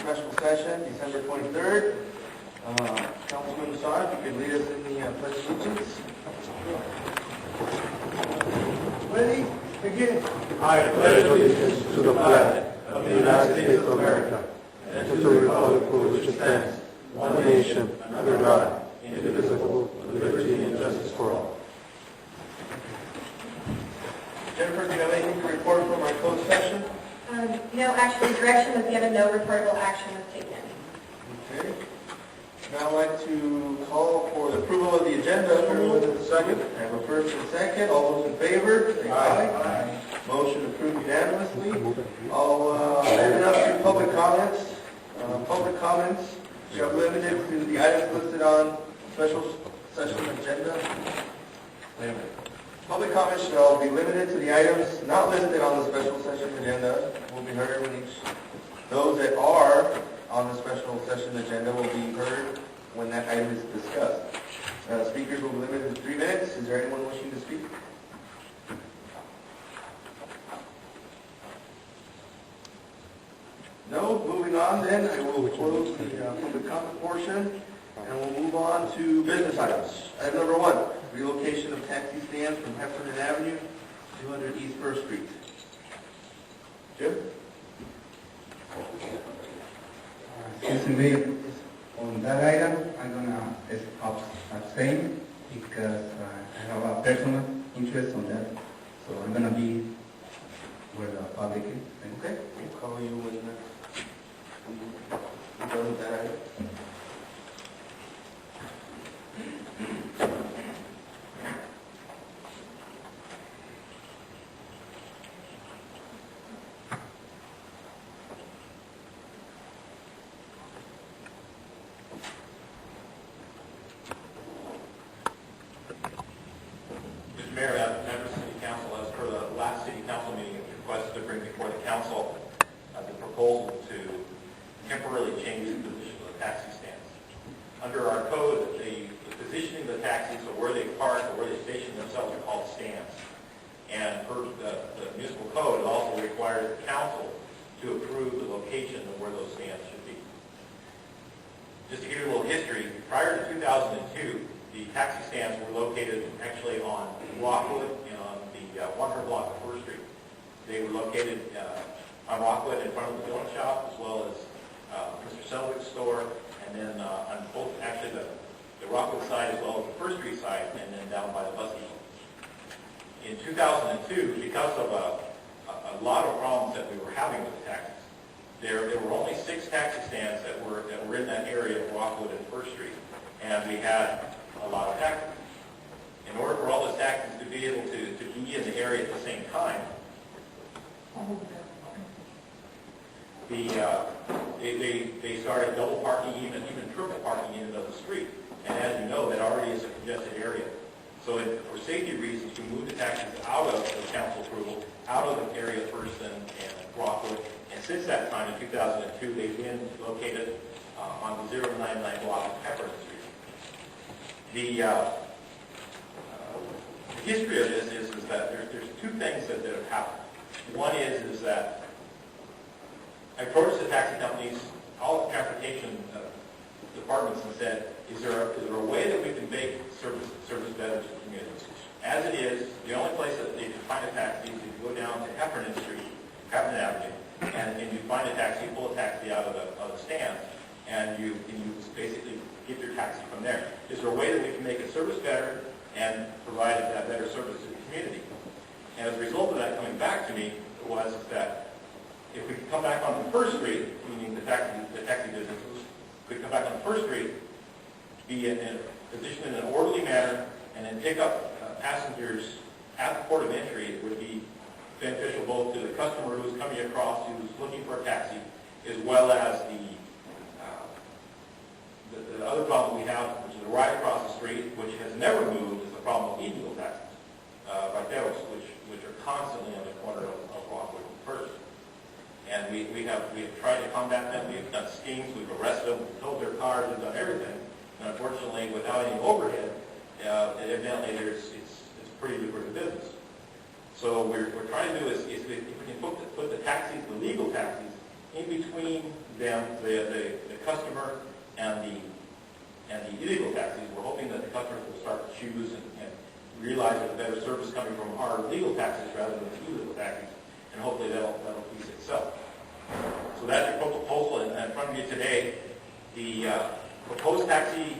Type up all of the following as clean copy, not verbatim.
special session, December 23rd. Councilman Assad, if you could lead us in the pledge of allegiance. Ready? Begin. I pledge allegiance to the flag of the United States of America and to the republic for which it stands, one nation, under God, indivisible, with liberty and justice for all. Jennifer, do you have anything to report from our closed session? No, actually, direction was given, no reportable action was taken. Okay. Now I'd like to call for the approval of the agenda. Second. I have a first and second. All those in favor, say aye. Aye. Motion approved unanimously. I'll open it up to public comments. Public comments shall be limited to the items listed on special session agenda. Wait a minute. Public comments shall be limited to the items not listed on the special session agenda. Will be heard when those that are on the special session agenda will be heard when that item is discussed. Speakers will be limited to 3 minutes. Is there anyone wishing to speak? No? Moving on then, I will close the public comment portion and we'll move on to business items. Item number 1, relocation of taxi stands from Heffernan Avenue, 200 East 1st Street. Jim? Excuse me, on that item, I'm gonna abstain because I have a personal interest on that. So I'm gonna be where the public is. Okay, we'll call you when we're done with that item. Mr. Mayor, members of the City Council, as per the last City Council meeting, it's requested to bring before the Council the proposal to temporarily change the position of the taxi stands. Under our code, the positioning of the taxis, or where they park or where they station themselves, are called stands. And per the municipal code, it also requires the Council to approve the location of where those stands should be. Just to give you a little history, prior to 2002, the taxi stands were located actually on Rockwood and on the 100 block of 1st Street. They were located on Rockwood in front of the donut shop, as well as Mr. Selwick's store, and then on both, actually the Rockwood side as well as the 1st Street side, and then down by the bus depot. In 2002, because of a lot of problems that we were having with the taxis, there were only 6 taxi stands that were in that area of Rockwood and 1st Street, and we had a lot of taxis. In order for all those taxis to be able to be in the area at the same time, they started double parking, even triple parking in the street. And as you know, that already is a congested area. So for safety reasons, we moved the taxis out of the council approval, out of the area of 1st and Rockwood. And since that time, in 2002, they've been located on the 099 block of Heffernan Street. The history of this is that there's 2 things that have happened. One is that I approached the taxi companies, all the transportation departments, and said, is there a way that we can make service better to the community? As it is, the only place that they can find a taxi is if you go down to Heffernan Street, Heffernan Avenue, and you find a taxi, pull a taxi out of the stand, and you basically get your taxi from there. Is there a way that we can make the service better and provide that better service to the community? And as a result of that coming back to me was that if we could come back on 1st Street, meaning the taxi businesses, could come back on 1st Street, be in a position in an orderly manner, and then pick up passengers at the port of entry, it would be beneficial both to the customer who's coming across, who's looking for a taxi, as well as the other problem we have, which is right across the street, which has never moved, is the problem of illegal taxis, vaqueros, which are constantly on the corner of Rockwood and 1st. And we have tried to combat them. We've done stings, we've arrested them, we've towed their cars, we've done everything. And unfortunately, without any overhead, evidently it's pretty lucrative business. So what we're trying to do is if we can put the taxis, the legal taxis, in between them, the customer and the illegal taxis. We're hoping that the customers will start to choose and realize there's a better service coming from our legal taxis rather than the illegal taxis, and hopefully that'll piece itself. So that's your proposal in front of you today. The proposed taxi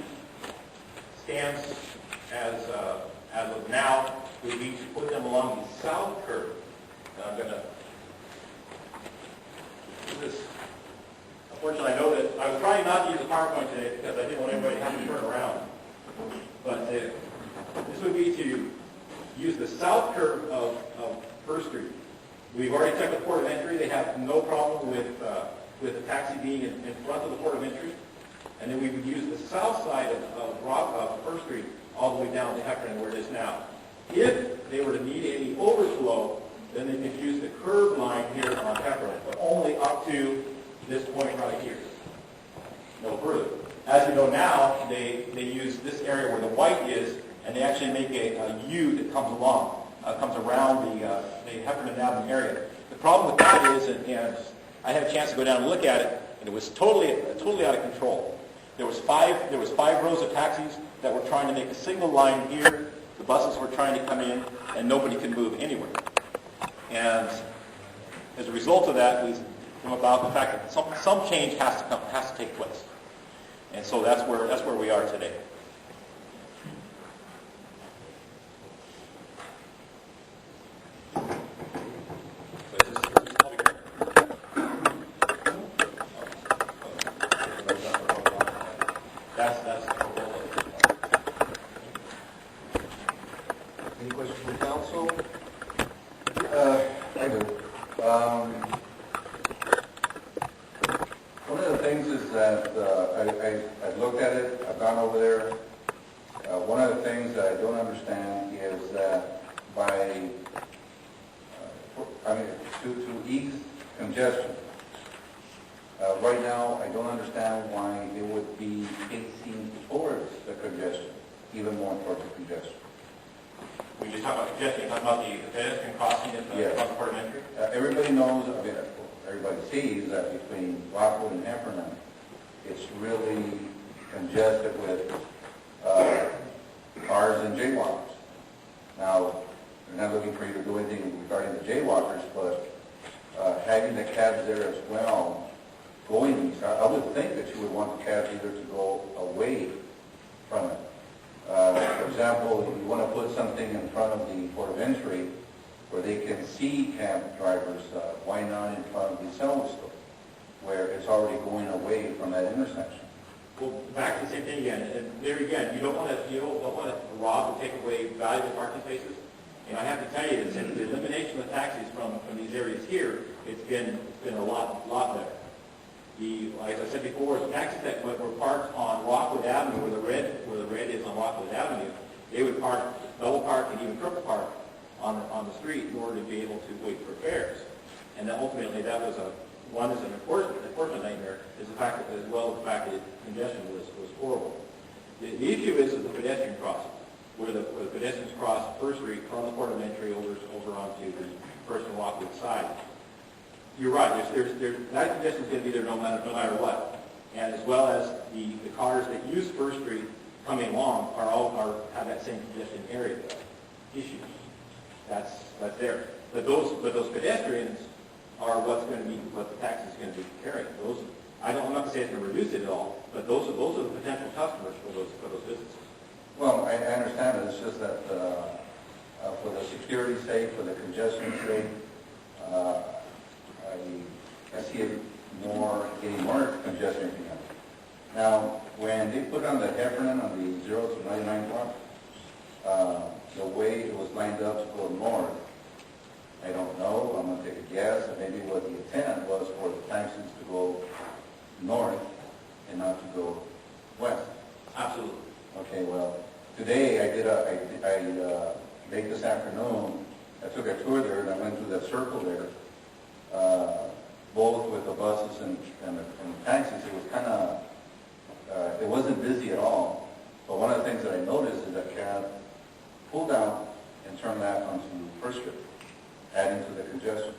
stands as of now would be to put them along the south curb. Now I'm going to do this. Unfortunately, I know that I was trying not to use a PowerPoint today because I didn't want anybody to have to turn around. But this would be to use the south curb of First Street. We've already checked the port of entry. They have no problem with the taxi being in front of the port of entry. And then we would use the south side of First Street all the way down to Heffernan where it is now. If they were to need any overflow, then they could use the curb line here on Heffernan, but only up to this point right here. No further. As you know now, they use this area where the white is, and they actually make a U that comes along, comes around the Heffernan Avenue area. The problem with that is, and I had a chance to go down and look at it, and it was totally out of control. There was five rows of taxis that were trying to make a single line here. The buses were trying to come in, and nobody could move anywhere. And as a result of that, we come about the fact that some change has to take place. And so that's where we are today. That's the proposal. Any questions from council? I do. One of the things is that I've looked at it, I've gone over there. One of the things that I don't understand is that to ease congestion, right now I don't understand why it would be facing towards the congestion, even more towards the congestion. When you talk about congestion, you're talking about the pedestrian crossing at the port of entry? Everybody knows, everybody sees that between Rockwood and Heffernan, it's really congested with cars and jaywalkers. Now, they're not looking for you to do anything regarding the jaywalkers, but having the cabs there as well, going east, I would think that you would want the cabs either to go away from it. For example, if you want to put something in front of the port of entry where they can see cab drivers, why not in front of the Selma store, where it's already going away from that intersection? Well, back to the same thing again. And there again, you don't want to rob or take away valuable parking spaces. And I have to tell you that since the elimination of taxis from these areas here, it's been a lot better. Like I said before, the taxis that were parked on Rockwood Avenue, where the red is on Rockwood Avenue, they would double park and even triple park on the street in order to be able to wait for fares. And then ultimately, that was an enforcement nightmare. Is the fact that, as well as the fact that congestion was horrible. The issue is the pedestrian crossing, where the pedestrians cross First Street from the port of entry over onto the First and Rockwood side. You're right. That congestion is going to be there no matter what, and as well as the cars that use First Street coming along have that same congestion area issue. That's there. But those pedestrians are what the taxi is going to be carrying. I'm not going to say it's going to reduce it at all, but those are the potential customers for those businesses. Well, I understand it. It's just that for the security sake, for the congestion sake, I see it getting more congestion here. Now, when they put on the Heffernan on the 0 to 99 block, the way it was lined up to go north, I don't know, I'm going to take a guess, and maybe what the intent was for the taxis to go north and not to go west. Absolutely. Okay, well, today late this afternoon, I took a tour there and I went through that circle there, both with the buses and the taxis. It was kind of, it wasn't busy at all. But one of the things that I noticed is that cab pulled out and turned back onto First Street, adding to the congestion.